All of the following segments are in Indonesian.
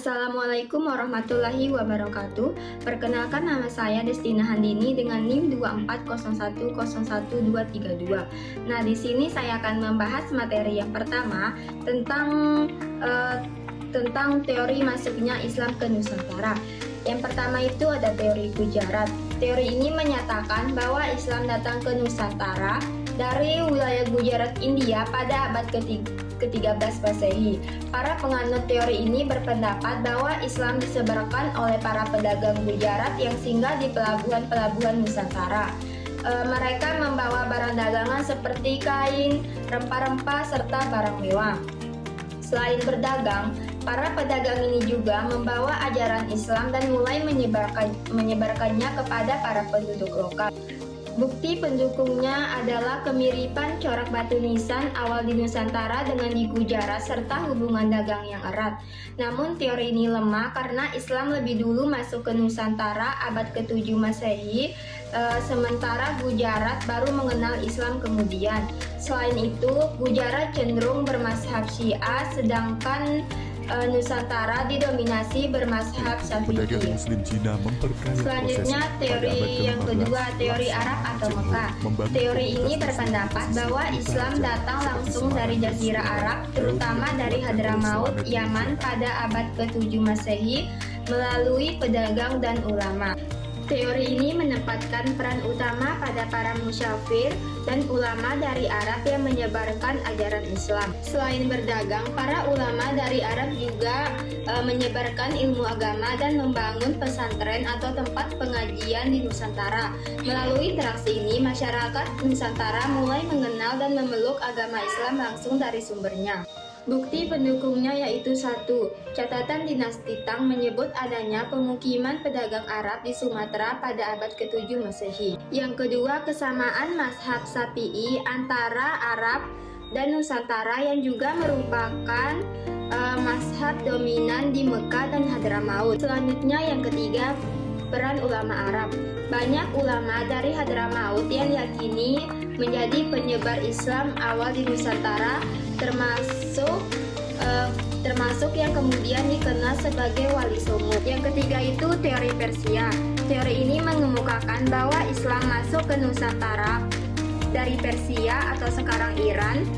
Assalamualaikum warahmatullahi wabarakatuh. Perkenalkan, nama saya Destina Handini dengan NIM 240101232. Nah, di sini saya akan membahas materi yang pertama tentang teori masuknya Islam ke Nusantara. Yang pertama itu ada teori Gujarat. Teori ini menyatakan bahwa Islam datang ke Nusantara dari wilayah Gujarat, India pada abad ke-13 Masehi. Para penganut teori ini berpendapat bahwa Islam disebarkan oleh para pedagang Gujarat yang singgah di pelabuhan-pelabuhan Nusantara. Mereka membawa barang dagangan seperti kain, rempah-rempah, serta barang mewah. Selain berdagang, para pedagang ini juga membawa ajaran Islam dan mulai menyebarkannya kepada para penduduk lokal. Bukti pendukungnya adalah kemiripan corak batu nisan awal di Nusantara dengan di Gujarat serta hubungan dagang yang erat. Namun teori ini lemah karena Islam lebih dulu masuk ke Nusantara abad ke-7 Masehi, sementara Gujarat baru mengenal Islam kemudian. Selain itu, Gujarat cenderung bermazhab Syiah, sedangkan Nusantara didominasi bermazhab Syafi'i. Selanjutnya, teori yang kedua, teori Arab atau Mekah. Teori ini berpendapat bahwa Islam datang langsung dari Jazirah Arab, terutama dari Hadramaut, Yaman pada abad ke-7 Masehi melalui pedagang dan ulama. Teori ini menempatkan peran utama pada para musyafir dan ulama dari Arab yang menyebarkan ajaran Islam. Selain berdagang, para ulama dari Arab juga menyebarkan ilmu agama dan membangun pesantren atau tempat pengajian di Nusantara. Melalui interaksi ini, masyarakat Nusantara mulai mengenal dan memeluk agama Islam langsung dari sumbernya. Bukti pendukungnya yaitu 1. Catatan dinasti Tang menyebut adanya pemukiman pedagang Arab di Sumatera pada abad ke-7 Masehi. Yang kedua, kesamaan mazhab Syafi'i antara Arab dan Nusantara yang juga merupakan mazhab dominan di Mekah dan Hadramaut. Selanjutnya yang ketiga, peran ulama Arab. Banyak ulama dari Hadramaut yang diyakini menjadi penyebar Islam awal di Nusantara, termasuk yang kemudian dikenal sebagai Wali Songo. Yang ketiga itu teori Persia. Teori ini mengemukakan bahwa Islam masuk ke Nusantara dari Persia atau sekarang Iran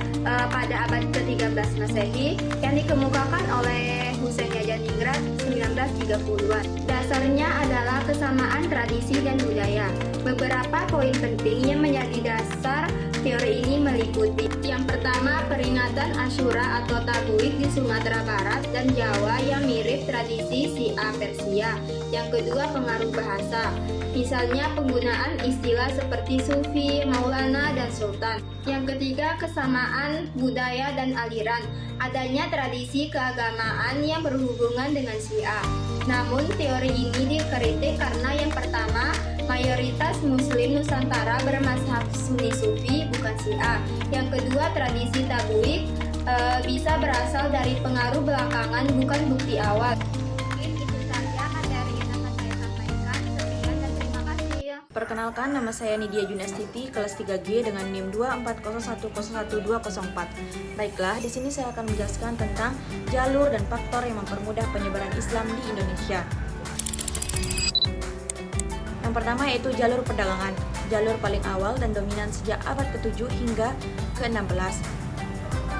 pada abad ke-13 Masehi yang dikemukakan oleh Husain Yajaningrat 1930-an. Dasarnya adalah kesamaan tradisi dan budaya. Beberapa poin penting yang menjadi dasar teori ini meliputi: yang pertama, peringatan Asyura atau Tabuik di Sumatera Barat dan Jawa yang mirip tradisi Syiah Persia. Yang kedua, pengaruh bahasa, misalnya penggunaan istilah seperti Sufi, Maulana, dan Sultan. Yang ketiga, kesamaan budaya dan aliran, adanya tradisi keagamaan yang berhubungan dengan Syiah. Namun teori ini dikritik karena yang pertama, mayoritas Muslim Nusantara bermazhab Sunni Sufi bukan Syiah. Yang kedua, tradisi Tabuik bisa berasal dari pengaruh belakangan bukan bukti awal. Mungkin itu saja materi yang akan saya sampaikan. Sekian dan terima kasih. Perkenalkan, nama saya Nidia Junastiti, kelas 3G dengan NIM 240101204. Baiklah, di sini saya akan menjelaskan tentang jalur dan faktor yang mempermudah penyebaran Islam di Indonesia. Yang pertama yaitu jalur perdagangan, jalur paling awal dan dominan sejak abad ke-7 hingga ke-16.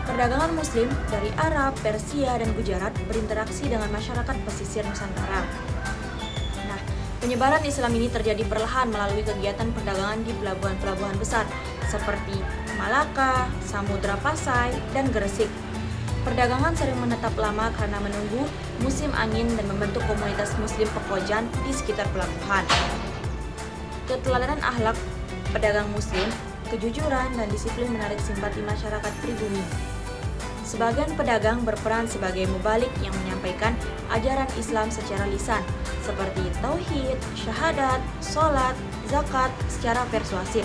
Perdagangan Muslim dari Arab, Persia, dan Gujarat berinteraksi dengan masyarakat pesisir Nusantara. Nah, penyebaran Islam ini terjadi perlahan melalui kegiatan perdagangan di pelabuhan-pelabuhan besar seperti Malaka, Samudra Pasai, dan Gresik. Perdagangan sering menetap lama karena menunggu musim angin dan membentuk komunitas Muslim pekojan di sekitar pelabuhan. Keteladanan akhlak pedagang Muslim, kejujuran, dan disiplin menarik simpati masyarakat pribumi. Sebagian pedagang berperan sebagai mubalik yang menyampaikan ajaran Islam secara lisan, seperti tauhid, syahadat, sholat, zakat secara persuasif.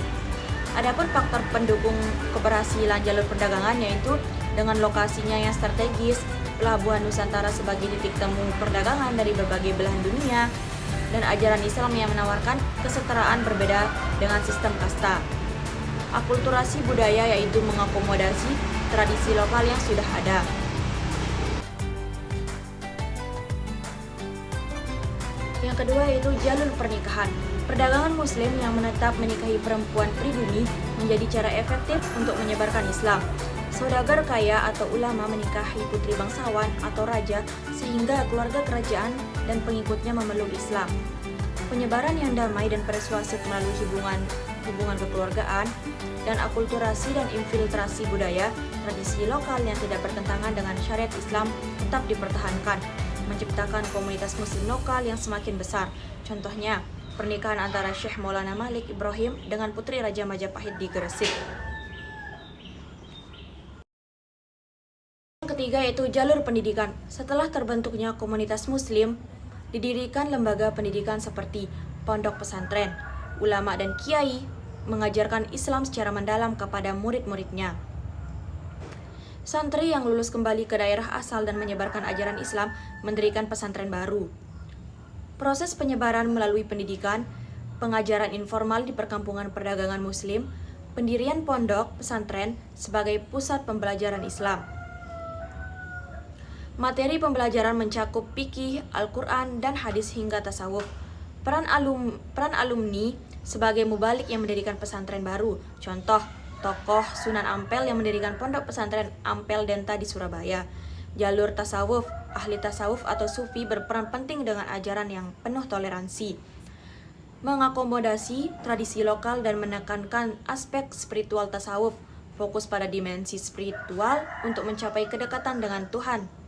Adapun faktor pendukung keberhasilan jalur perdagangan yaitu dengan lokasinya yang strategis, pelabuhan Nusantara sebagai titik temu perdagangan dari berbagai belahan dunia, dan ajaran Islam yang menawarkan kesetaraan berbeda dengan sistem kasta. Akulturasi budaya yaitu mengakomodasi tradisi lokal yang sudah ada. Yang kedua yaitu jalur pernikahan. Perdagangan Muslim yang menetap menikahi perempuan pribumi menjadi cara efektif untuk menyebarkan Islam. Saudagar kaya atau ulama menikahi putri bangsawan atau raja sehingga keluarga kerajaan dan pengikutnya memeluk Islam. Penyebaran yang damai dan persuasif melalui hubungan kekeluargaan dan akulturasi dan infiltrasi budaya, tradisi lokal yang tidak bertentangan dengan syariat Islam tetap dipertahankan, menciptakan komunitas muslim lokal yang semakin besar. Contohnya, pernikahan antara Syekh Maulana Malik Ibrahim dengan putri Raja Majapahit di Gresik. Yang ketiga yaitu jalur pendidikan. Setelah terbentuknya komunitas muslim, didirikan lembaga pendidikan seperti pondok pesantren. Ulama dan kiai mengajarkan Islam secara mendalam kepada murid-muridnya. Santri yang lulus kembali ke daerah asal dan menyebarkan ajaran Islam mendirikan pesantren baru. Proses penyebaran melalui pendidikan, pengajaran informal di perkampungan perdagangan muslim, pendirian pondok pesantren sebagai pusat pembelajaran Islam. Materi pembelajaran mencakup fikih, Al-Quran, dan hadis hingga tasawuf. Peran alumni sebagai mubalik yang mendirikan pesantren baru. Contoh, tokoh Sunan Ampel yang mendirikan pondok pesantren Ampel Denta di Surabaya. Jalur tasawuf, ahli tasawuf atau sufi berperan penting dengan ajaran yang penuh toleransi, mengakomodasi tradisi lokal dan menekankan aspek spiritual tasawuf, fokus pada dimensi spiritual untuk mencapai kedekatan dengan Tuhan.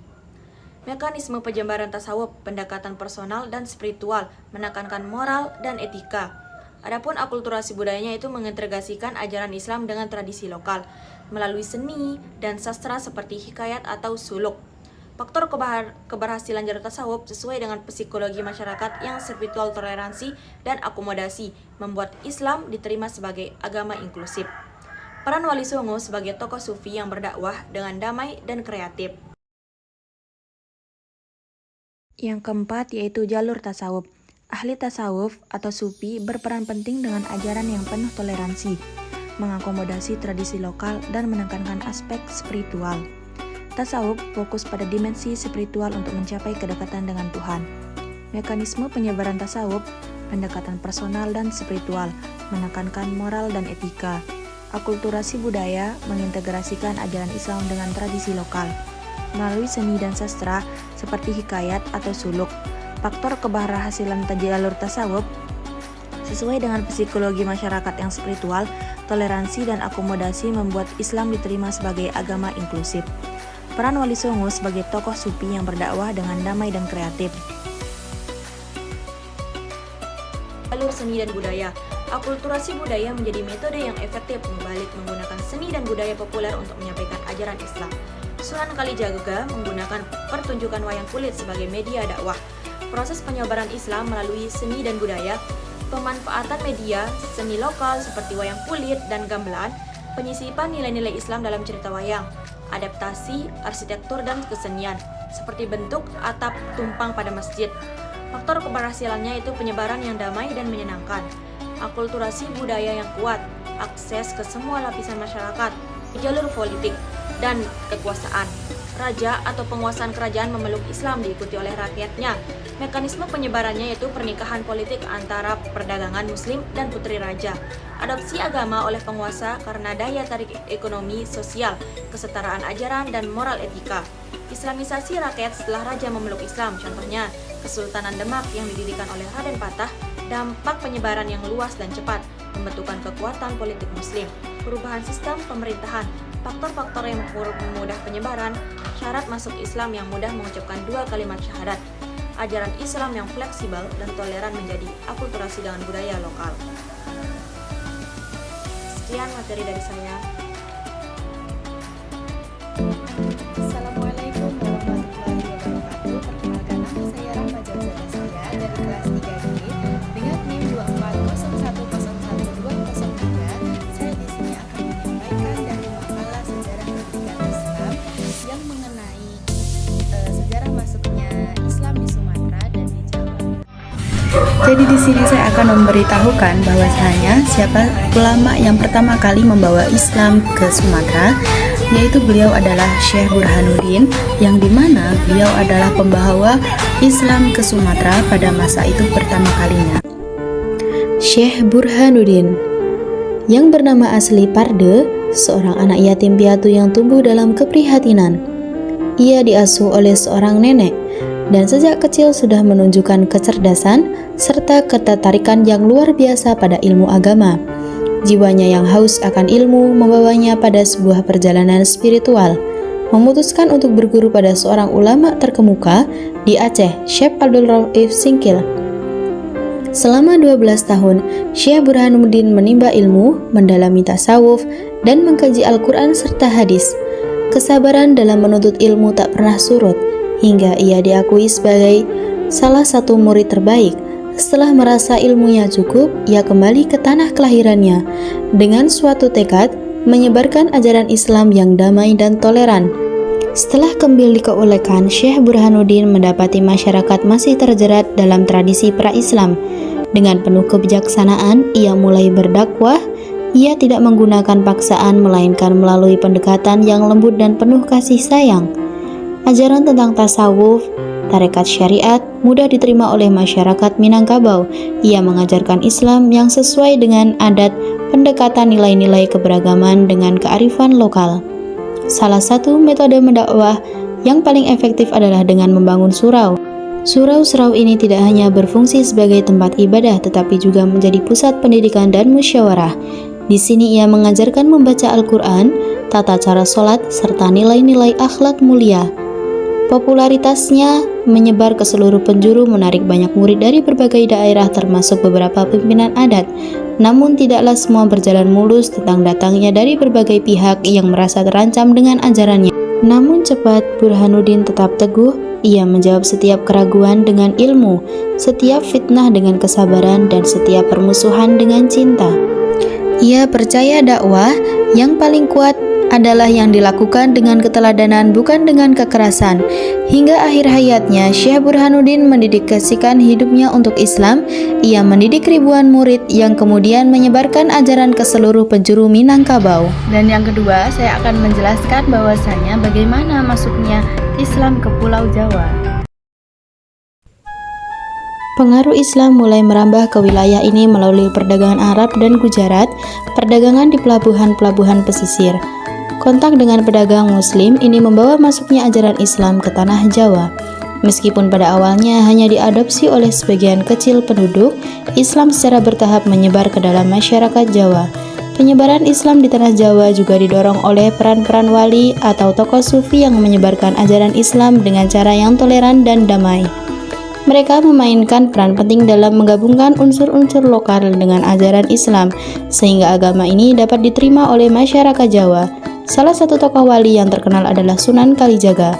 Mekanisme penyebaran tasawuf, pendekatan personal dan spiritual, menekankan moral dan etika. Adapun akulturasi budayanya itu mengintegrasikan ajaran Islam dengan tradisi lokal melalui seni dan sastra seperti hikayat atau suluk. Faktor keberhasilan jalur tasawuf sesuai dengan psikologi masyarakat yang spiritual, toleransi, dan akomodasi membuat Islam diterima sebagai agama inklusif. Peran Wali Songo sebagai tokoh sufi yang berdakwah dengan damai dan kreatif. Yang keempat yaitu jalur tasawuf. Ahli tasawuf atau sufi berperan penting dengan ajaran yang penuh toleransi, mengakomodasi tradisi lokal dan menekankan aspek spiritual. Tasawuf fokus pada dimensi spiritual untuk mencapai kedekatan dengan Tuhan. Mekanisme penyebaran tasawuf, pendekatan personal dan spiritual, menekankan moral dan etika. Akulturasi budaya mengintegrasikan ajaran Islam dengan tradisi lokal melalui seni dan sastra seperti hikayat atau suluk. Faktor keberhasilan jalur tasawuf sesuai dengan psikologi masyarakat yang spiritual, toleransi, dan akomodasi membuat Islam diterima sebagai agama inklusif. Peran Wali Songo sebagai tokoh sufi yang berdakwah dengan damai dan kreatif. Jalur seni dan budaya. Akulturasi budaya menjadi metode yang efektif mubalik menggunakan seni dan budaya populer untuk menyampaikan ajaran Islam. Sunan Kalijaga menggunakan pertunjukan wayang kulit sebagai media dakwah. Proses penyebaran Islam melalui seni dan budaya, pemanfaatan media seni lokal seperti wayang kulit dan gamelan, penyisipan nilai-nilai Islam dalam cerita wayang, adaptasi arsitektur dan kesenian seperti bentuk atap tumpang pada masjid. Faktor keberhasilannya itu penyebaran yang damai dan menyenangkan, akulturasi budaya yang kuat, akses ke semua lapisan masyarakat, jalur politik dan kekuasaan. Raja atau penguasaan kerajaan memeluk Islam diikuti oleh rakyatnya. Mekanisme penyebarannya yaitu pernikahan politik antara perdagangan muslim dan putri raja. Adopsi agama oleh penguasa karena daya tarik ekonomi, sosial, kesetaraan ajaran, dan moral etika. Islamisasi rakyat setelah raja memeluk Islam, contohnya Kesultanan Demak yang didirikan oleh Raden Patah. Dampak penyebaran yang luas dan cepat, pembentukan kekuatan politik muslim, perubahan sistem pemerintahan, faktor-faktor yang memudah penyebaran, syarat masuk Islam yang mudah mengucapkan 2 kalimat syahadat, ajaran Islam yang fleksibel dan toleran menjadi akulturasi dengan budaya lokal. Sekian materi dari saya. Assalamualaikum warahmatullahi wabarakatuh. Perkenalkan, nama saya Rahma Jazada saya dari kelas 3D dengan NIM 240101203. Saya di sini akan menyampaikan dari makalah sejarah pendidikan Islam yang mengenai sejarah masuknya Islam di Sumatera dan di Jawa. Jadi di sini saya akan memberitahukan bahwasanya siapa ulama yang pertama kali membawa Islam ke Sumatera. yaitu beliau adalah Syekh Burhanuddin, yang dimana beliau adalah pembawa Islam ke Sumatera pada masa itu pertama kalinya. Syekh Burhanuddin, yang bernama asli Parde, seorang anak yatim piatu yang tumbuh dalam keprihatinan. Ia diasuh oleh seorang nenek, dan sejak kecil sudah menunjukkan kecerdasan serta ketertarikan yang luar biasa pada ilmu agama. Jiwanya yang haus akan ilmu membawanya pada sebuah perjalanan spiritual, memutuskan untuk berguru pada seorang ulama terkemuka di Aceh, Syekh Abdul Rauf Singkil. Selama 12 tahun, Syekh Burhanuddin menimba ilmu, mendalami tasawuf, dan mengkaji Al-Quran serta hadis. Kesabaran dalam menuntut ilmu tak pernah surut, hingga ia diakui sebagai salah satu murid terbaik. Setelah merasa ilmunya cukup, ia kembali ke tanah kelahirannya dengan suatu tekad menyebarkan ajaran Islam yang damai dan toleran. Setelah kembali ke Ulekan, Syekh Burhanuddin mendapati masyarakat masih terjerat dalam tradisi pra-Islam. Dengan penuh kebijaksanaan, ia mulai berdakwah. Ia tidak menggunakan paksaan, melainkan melalui pendekatan yang lembut dan penuh kasih sayang. Ajaran tentang tasawuf, tarekat syariat mudah diterima oleh masyarakat Minangkabau. Ia mengajarkan Islam yang sesuai dengan adat, pendekatan nilai-nilai keberagaman dengan kearifan lokal. Salah satu metode mendakwah yang paling efektif adalah dengan membangun surau. Surau-surau ini tidak hanya berfungsi sebagai tempat ibadah, tetapi juga menjadi pusat pendidikan dan musyawarah. Di sini ia mengajarkan membaca Al-Quran, tata cara sholat, serta nilai-nilai akhlak mulia. Popularitasnya menyebar ke seluruh penjuru, menarik banyak murid dari berbagai daerah termasuk beberapa pimpinan adat. Namun tidaklah semua berjalan mulus tentang datangnya dari berbagai pihak yang merasa terancam dengan ajarannya. Namun cepat Burhanuddin tetap teguh. Ia menjawab setiap keraguan dengan ilmu, setiap fitnah dengan kesabaran, dan setiap permusuhan dengan cinta. Ia percaya dakwah yang paling kuat adalah yang dilakukan dengan keteladanan, bukan dengan kekerasan. Hingga akhir hayatnya, Syekh Burhanuddin mendedikasikan hidupnya untuk Islam. Ia mendidik ribuan murid yang kemudian menyebarkan ajaran ke seluruh penjuru Minangkabau. Dan yang kedua, saya akan menjelaskan bahwasanya bagaimana masuknya Islam ke Pulau Jawa. Pengaruh Islam mulai merambah ke wilayah ini melalui perdagangan Arab dan Gujarat, perdagangan di pelabuhan-pelabuhan pesisir. Kontak dengan pedagang Muslim ini membawa masuknya ajaran Islam ke tanah Jawa. Meskipun pada awalnya hanya diadopsi oleh sebagian kecil penduduk, Islam secara bertahap menyebar ke dalam masyarakat Jawa. Penyebaran Islam di tanah Jawa juga didorong oleh peran-peran wali atau tokoh sufi yang menyebarkan ajaran Islam dengan cara yang toleran dan damai. Mereka memainkan peran penting dalam menggabungkan unsur-unsur lokal dengan ajaran Islam, sehingga agama ini dapat diterima oleh masyarakat Jawa. Salah satu tokoh wali yang terkenal adalah Sunan Kalijaga.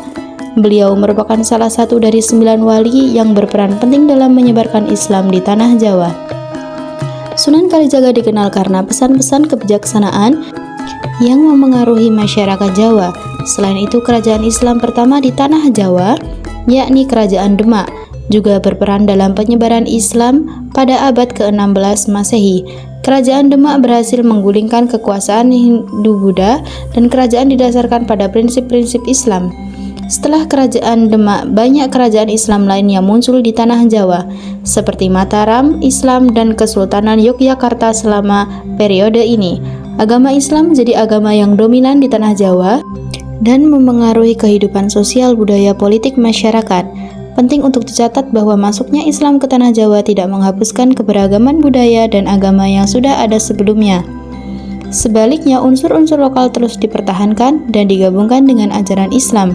Beliau merupakan salah satu dari 9 wali yang berperan penting dalam menyebarkan Islam di tanah Jawa. Sunan Kalijaga dikenal karena pesan-pesan kebijaksanaan yang memengaruhi masyarakat Jawa. Selain itu, kerajaan Islam pertama di tanah Jawa, yakni Kerajaan Demak, juga berperan dalam penyebaran Islam pada abad ke-16 Masehi. Kerajaan Demak berhasil menggulingkan kekuasaan Hindu-Buddha dan kerajaan didasarkan pada prinsip-prinsip Islam. Setelah kerajaan Demak, banyak kerajaan Islam lain yang muncul di tanah Jawa, seperti Mataram, Islam, dan Kesultanan Yogyakarta. Selama periode ini, agama Islam menjadi agama yang dominan di tanah Jawa dan memengaruhi kehidupan sosial, budaya, politik masyarakat. Penting untuk dicatat bahwa masuknya Islam ke tanah Jawa tidak menghapuskan keberagaman budaya dan agama yang sudah ada sebelumnya. Sebaliknya, unsur-unsur lokal terus dipertahankan dan digabungkan dengan ajaran Islam,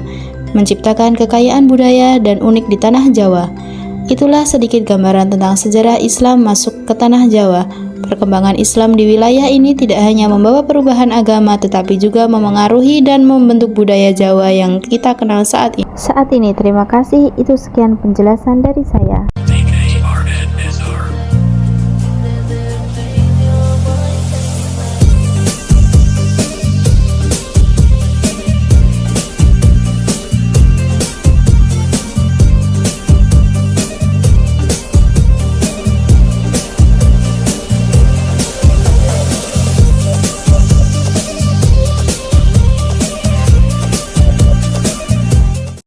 menciptakan kekayaan budaya dan unik di tanah Jawa. Itulah sedikit gambaran tentang sejarah Islam masuk ke tanah Jawa. Perkembangan Islam di wilayah ini tidak hanya membawa perubahan agama, tetapi juga memengaruhi dan membentuk budaya Jawa yang kita kenal saat ini. Terima kasih. Itu sekian penjelasan dari saya.